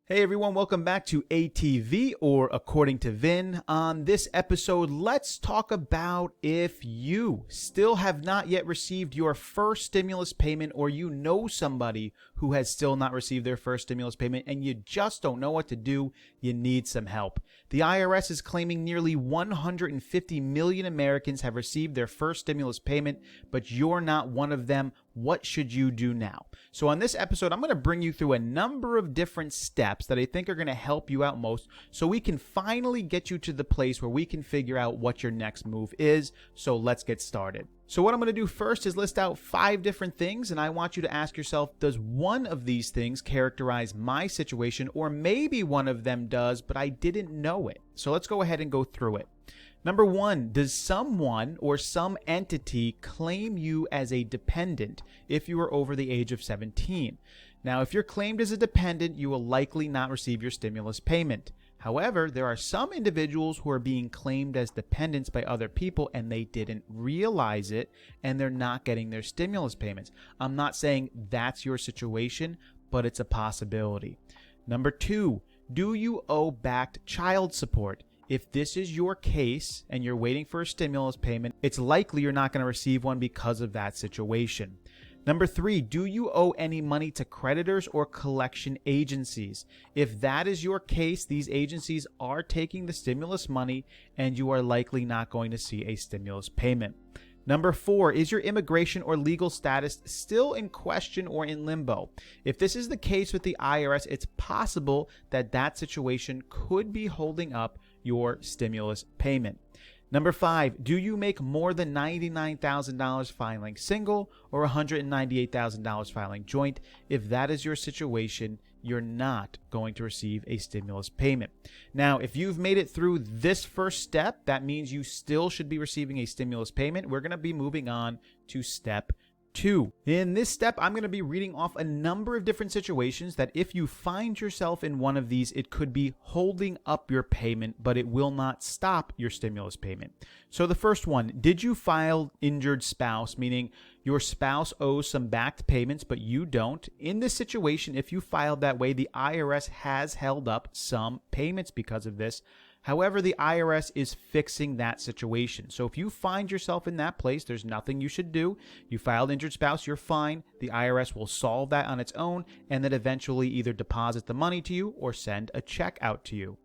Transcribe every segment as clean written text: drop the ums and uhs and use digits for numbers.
Hey everyone, welcome back to ATV, or According to Vin. On this episode, let's talk about if you still have not yet received your first stimulus payment, or you know somebody who has still not received their first stimulus payment and you just don't know what to do, you need some help. The IRS is claiming nearly 150 million Americans have received their first stimulus payment, but you're not one of them. What should you do now? So on this episode, I'm going to bring you through a number of different steps that I think are going to help you out most so we can finally get you to the place where we can figure out what your next move is. So let's get started. So what I'm going to do first is list out 5 different things, and I want you to ask yourself, does one of these things characterize my situation, or maybe one of them does, but I didn't know it? So let's go ahead and go through it. Number 1, does someone or some entity claim you as a dependent if you are over the age of 17? Now, if you're claimed as a dependent, you will likely not receive your stimulus payment. However, there are some individuals who are being claimed as dependents by other people and they didn't realize it, and they're not getting their stimulus payments. I'm not saying that's your situation, but it's a possibility. Number 2, do you owe backed child support? If this is your case and you're waiting for a stimulus payment, it's likely you're not going to receive one because of that situation. Number 3, do you owe any money to creditors or collection agencies? If that is your case, these agencies are taking the stimulus money and you are likely not going to see a stimulus payment. Number 4, is your immigration or legal status still in question or in limbo? If this is the case with the IRS, it's possible that that situation could be holding up your stimulus payment. Number 5, do you make more than $99,000 filing single or $198,000 filing joint? If that is your situation, you're not going to receive a stimulus payment. Now, if you've made it through this first step, that means you still should be receiving a stimulus payment. We're going to be moving on to step 2. In this step, I'm going to be reading off a number of different situations that if you find yourself in one of these, it could be holding up your payment, but it will not stop your stimulus payment. So the first one, did you file injured spouse, meaning your spouse owes some backed payments, but you don't? In this situation, if you filed that way, the IRS has held up some payments because of this. However, the IRS is fixing that situation. So if you find yourself in that place, there's nothing you should do. You filed injured spouse, you're fine. The IRS will solve that on its own and then eventually either deposit the money to you or send a check out to you.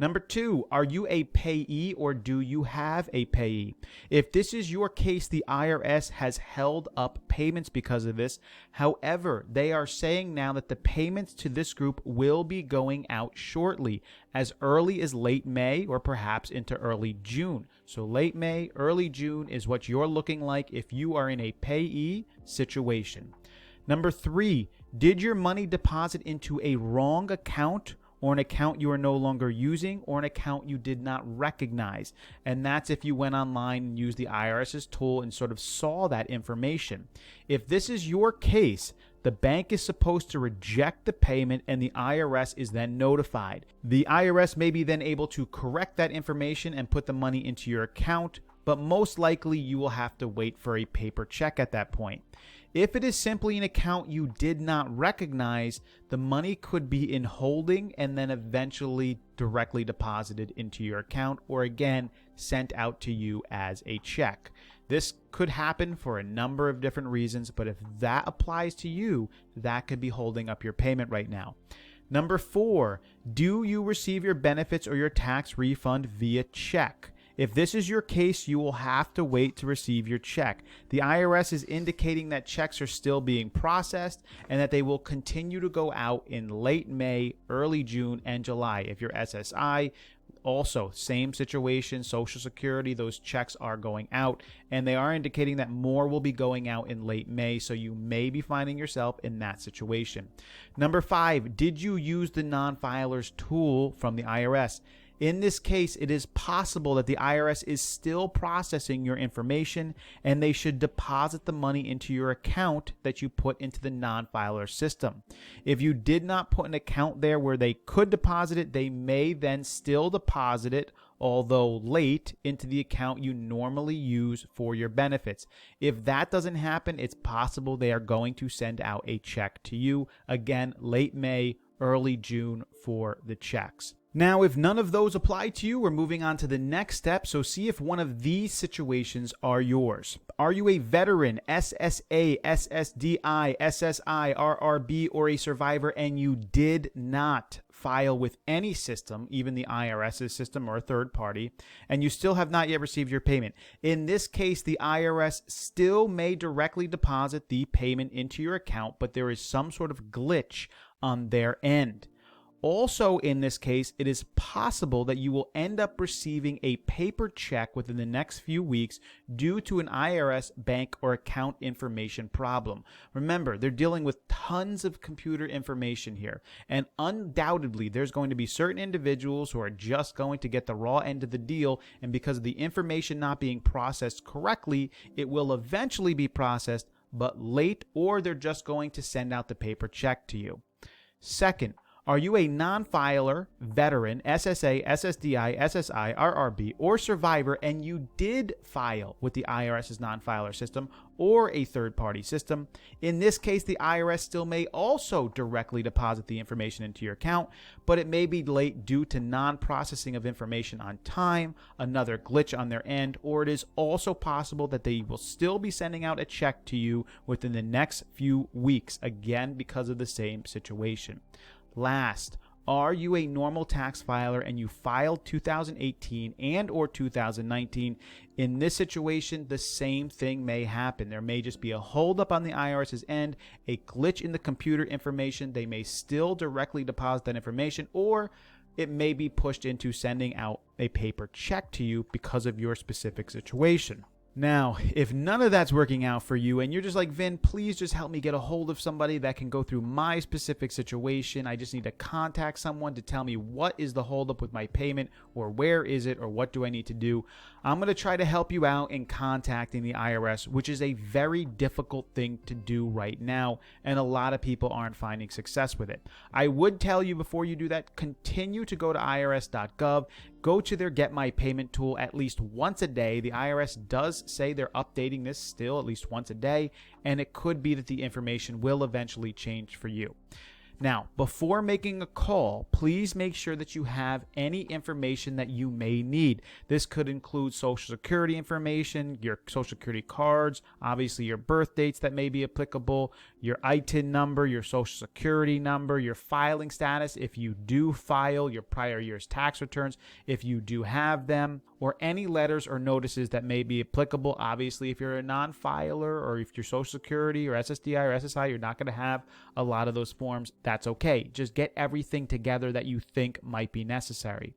Number 2, are you a payee or do you have a payee? If this is your case, the IRS has held up payments because of this. However, they are saying now that the payments to this group will be going out shortly, as early as late May or perhaps into early June. So late May, early June is what you're looking like if you are in a payee situation. Number 3, did your money deposit into a wrong account, or an account you are no longer using, or an account you did not recognize? And that's if you went online and used the IRS's tool and sort of saw that information. If this is your case, the bank is supposed to reject the payment and the IRS is then notified. The IRS may be then able to correct that information and put the money into your account, but most likely you will have to wait for a paper check at that point. If it is simply an account you did not recognize, the money could be in holding and then eventually directly deposited into your account, or again, sent out to you as a check. This could happen for a number of different reasons, but if that applies to you, that could be holding up your payment right now. Number 4, do you receive your benefits or your tax refund via check? If this is your case, you will have to wait to receive your check. The IRS is indicating that checks are still being processed and that they will continue to go out in late May, early June, and July. If you're SSI, also same situation, Social Security, those checks are going out, and they are indicating that more will be going out in late May, so you may be finding yourself in that situation. Number 5, did you use the non-filers tool from the IRS? In this case, it is possible that the IRS is still processing your information and they should deposit the money into your account that you put into the non-filer system. If you did not put an account there where they could deposit it, they may then still deposit it, although late, into the account you normally use for your benefits. If that doesn't happen, it's possible they are going to send out a check to you, again, late May, early June for the checks. Now, if none of those apply to you, we're moving on to the next step. So see if one of these situations are yours. Are you a veteran, SSA, SSDI, SSI, RRB, or a survivor, and you did not file with any system, even the IRS's system or a third party, and you still have not yet received your payment? In this case, the IRS still may directly deposit the payment into your account, but there is some sort of glitch on their end. Also, in this case, it is possible that you will end up receiving a paper check within the next few weeks due to an IRS bank or account information problem. Remember, they're dealing with tons of computer information here, and undoubtedly, there's going to be certain individuals who are just going to get the raw end of the deal, and because of the information not being processed correctly, it will eventually be processed, but late, or they're just going to send out the paper check to you. Second, are you a non-filer, veteran, SSA, SSDI, SSI, RRB, or survivor, and you did file with the IRS's non-filer system or a third-party system? In this case, the IRS still may also directly deposit the information into your account, but it may be late due to non-processing of information on time, another glitch on their end, or it is also possible that they will still be sending out a check to you within the next few weeks, again because of the same situation. Last, are you a normal tax filer and you filed 2018 and or 2019? In this situation, the same thing may happen. There may just be a holdup on the IRS's end, a glitch in the computer information. They may still directly deposit that information, or it may be pushed into sending out a paper check to you because of your specific situation. Now, if none of that's working out for you and you're just like, Vin, please just help me get a hold of somebody that can go through my specific situation. I just need to contact someone to tell me what is the holdup with my payment, or where is it, or what do I need to do? I'm going to try to help you out in contacting the IRS, which is a very difficult thing to do right now, and a lot of people aren't finding success with it. I would tell you before you do that, continue to go to irs.gov. Go to their Get My Payment tool at least once a day. The IRS does say they're updating this still at least once a day, and it could be that the information will eventually change for you. Now, before making a call, please make sure that you have any information that you may need. This could include Social Security information, your Social Security cards, obviously your birth dates that may be applicable, your ITIN number, your Social Security number, your filing status if you do file, your prior year's tax returns if you do have them, or any letters or notices that may be applicable. Obviously, if you're a non-filer or if you're Social Security or SSDI or SSI, you're not going to have a lot of those forms. That's okay. Just get everything together that you think might be necessary.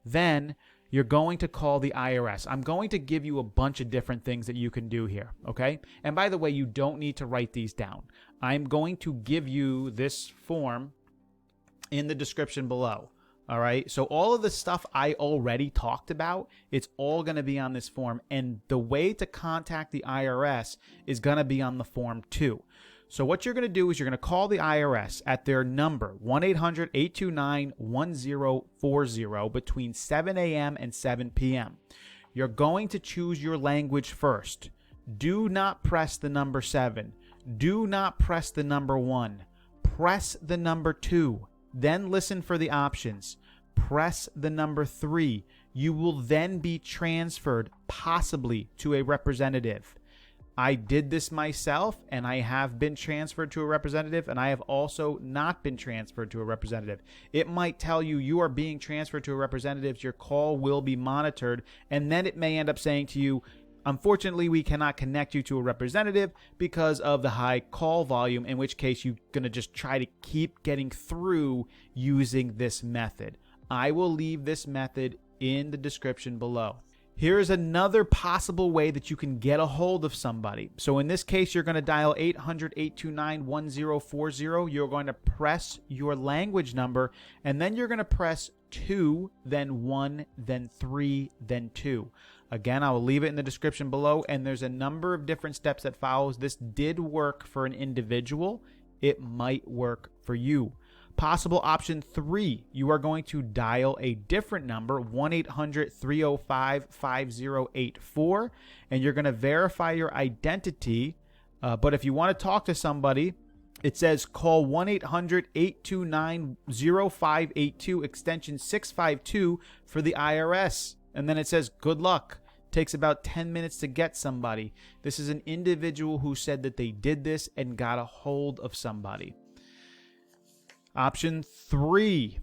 Then you're going to call the IRS. I'm going to give you a bunch of different things that you can do here, okay? And by the way, you don't need to write these down. I'm going to give you this form in the description below. All right, so all of the stuff I already talked about, it's all going to be on this form, and the way to contact the IRS is going to be on the form too. So what you're going to do is you're going to call the IRS at their number, 1-800-829-1040, between 7 a.m. and 7 p.m. You're going to choose your language first. Do not press the number 7. Do not press the number 1. Press the number 2. Then listen for the options. Press the number 3. You will then be transferred, possibly to a representative. I did this myself, and I have been transferred to a representative, and I have also not been transferred to a representative. It might tell you you are being transferred to a representative, your call will be monitored, and then it may end up saying to you, unfortunately, we cannot connect you to a representative because of the high call volume, in which case you're going to just try to keep getting through using this method. I will leave this method in the description below. Here's another possible way that you can get a hold of somebody. So in this case, you're going to dial 800-829-1040. You're going to press your language number, and then you're going to press 2, then 1, then 3, then 2. Again, I will leave it in the description below, and there's a number of different steps that follows. This did work for an individual. It might work for you. Possible option 3, you are going to dial a different number, 1-800-305-5084, and you're going to verify your identity. But if you want to talk to somebody, It says call 1-800-829-0582 extension 652 for the IRS. And then it says good luck. Takes about 10 minutes to get somebody. This is an individual who said that they did this and got a hold of somebody. Option 3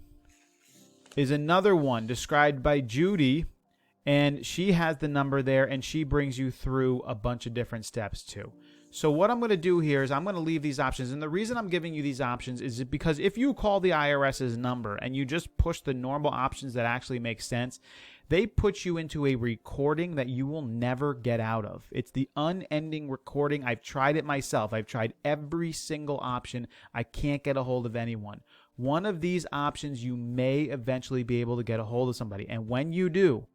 is another one described by Judy, and she has the number there, and she brings you through a bunch of different steps too. So what I'm going to do here is I'm going to leave these options. And the reason I'm giving you these options is because if you call the IRS's number and you just push the normal options that actually make sense, they put you into a recording that you will never get out of. It's the unending recording. I've tried it myself. I've tried every single option. I can't get a hold of anyone. One of these options, you may eventually be able to get a hold of somebody. And when you do,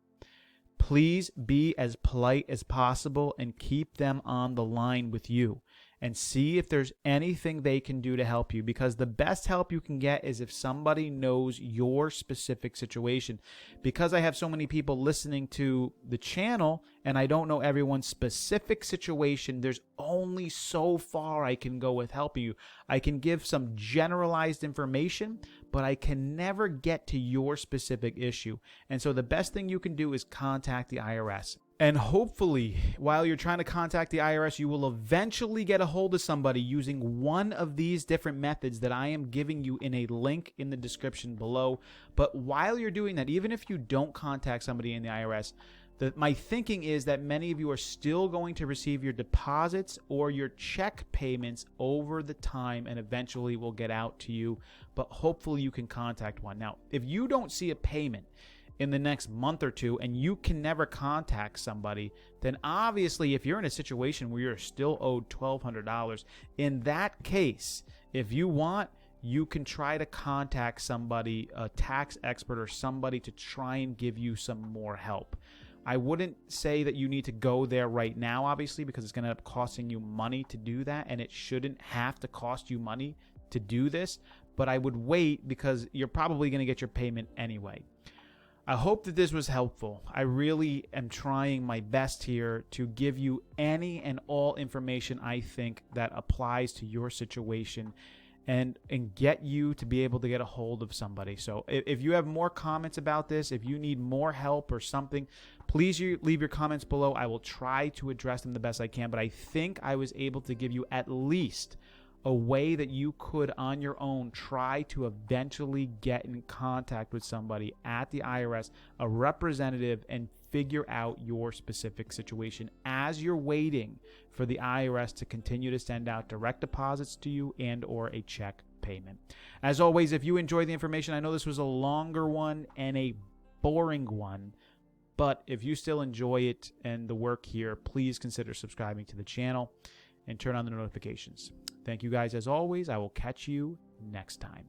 please be as polite as possible and keep them on the line with you and see if there's anything they can do to help you, because the best help you can get is if somebody knows your specific situation. Because I have so many people listening to the channel and I don't know everyone's specific situation, there's only so far I can go with helping you. I can give some generalized information, but I can never get to your specific issue. And so the best thing you can do is contact the IRS. And hopefully, while you're trying to contact the IRS, you will eventually get a hold of somebody using one of these different methods that I am giving you in a link in the description below. But while you're doing that, even if you don't contact somebody in the IRS, my thinking is that many of you are still going to receive your deposits or your check payments over the time and eventually will get out to you. But hopefully you can contact one. Now, if you don't see a payment in the next month or two and you can never contact somebody, then obviously if you're in a situation where you're still owed $1,200, in that case, if you want, you can try to contact somebody, a tax expert or somebody, to try and give you some more help. I wouldn't say that you need to go there right now, obviously, because it's going to end up costing you money to do that, and it shouldn't have to cost you money to do this, but I would wait because you're probably going to get your payment anyway. I hope that this was helpful. I really am trying my best here to give you any and all information I think that applies to your situation and get you to be able to get a hold of somebody. So if you have more comments about this, if you need more help or something, please leave your comments below. I will try to address them the best I can, but I think I was able to give you at least a way that you could on your own try to eventually get in contact with somebody at the IRS, a representative, and figure out your specific situation as you're waiting for the IRS to continue to send out direct deposits to you and or a check payment. As always, if you enjoyed the information, I know this was a longer one and a boring one, but if you still enjoy it and the work here, please consider subscribing to the channel and turn on the notifications. Thank you guys as always. I will catch you next time.